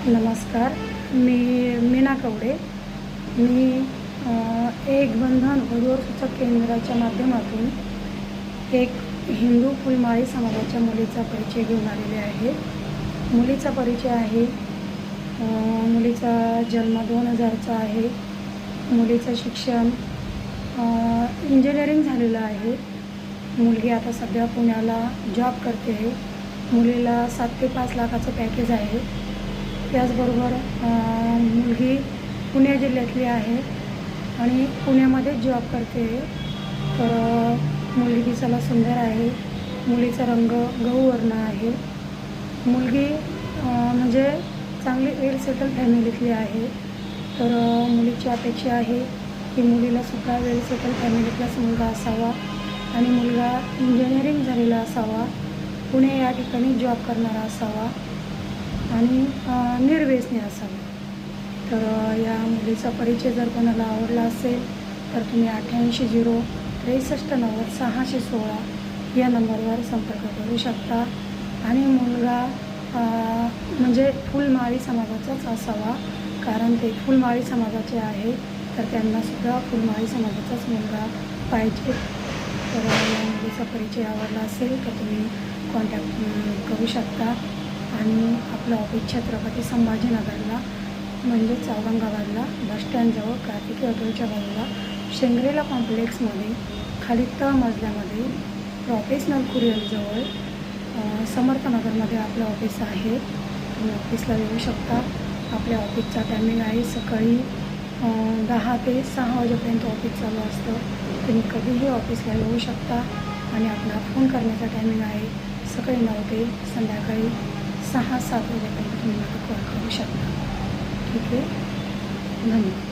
नमस्कार, मी मीना कवडे. मी एक बंधन वधूवर सूचक केंद्राच्या माध्यमातून एक हिंदू फुलमाळी समाजाच्या मुलीचा परिचय घेऊन आलेले आहे. मुलीचा परिचय आहे, मुलीचा जन्म 2000चा आहे. मुलीचं शिक्षण इंजिनिअरिंग झालेलं आहे. मुलगी आता सध्या पुण्याला जॉब करते आहे. मुलीला 7 ते 5 लाखाचं पॅकेज आहे. त्याचबरोबर मुलगी पुणे जिल्ह्यातली आहे आणि पुण्यामध्ये जॉब करते. तर मुलगी दिसायला सुंदर आहे. मुलीचा रंग गहूवर्ण आहे. मुलगी म्हणजे चांगली वेल सेटल फॅमिलीतली आहे. तर मुलीची अपेक्षा आहे की मुलीलासुद्धा वेल सेटल फॅमिलीतलाच मुलगा असावा आणि मुलगा इंजिनिअरिंग झालेला असावा, पुणे या ठिकाणी जॉब करणारा असावा आणि निर्व्यसनी असावा. तर या मुलीचा परिचय जर कोणाला आवडला असेल तर तुम्ही 8806390616 या नंबरवर संपर्क करू शकता. आणि मुलगा म्हणजे फुलमाळी समाजाचाच असावा, कारण ते फुलमाळी समाजाचे आहे. तर त्यांनासुद्धा फुलमाळी समाजाचाच मुलगा पाहिजे. तर या मुलीचा परिचय आवडला असेल तर तुम्ही कॉन्टॅक्ट करू शकता. आणि आपलं ऑफिस छत्रपती संभाजीनगरला म्हणजेच औरंगाबादला बसस्टँडजवळ कार्तिकी हॉटेलच्या बाजूला शेंगरेला कॉम्प्लेक्समध्ये खाली मजल्यामध्ये प्रोफेशनल कुरिअरजवळ समर्थनगरमध्ये आपलं ऑफिस आहे. तुम्ही ऑफिसला येऊ शकता. आपल्या ऑफिसचा टायमिंग आहे सकाळी 10 ते 6 वाजेपर्यंत ऑफिस चालू असतं. तुम्ही कधीही ऑफिसला येऊ शकता. आणि आपला फोन करण्याचा टायमिंग आहे सकाळी 9 ते संध्याकाळी 6-7 वाजेपर्यंत तुम्ही मला कॉल करू शकता. ठीक आहे, धन्यवाद.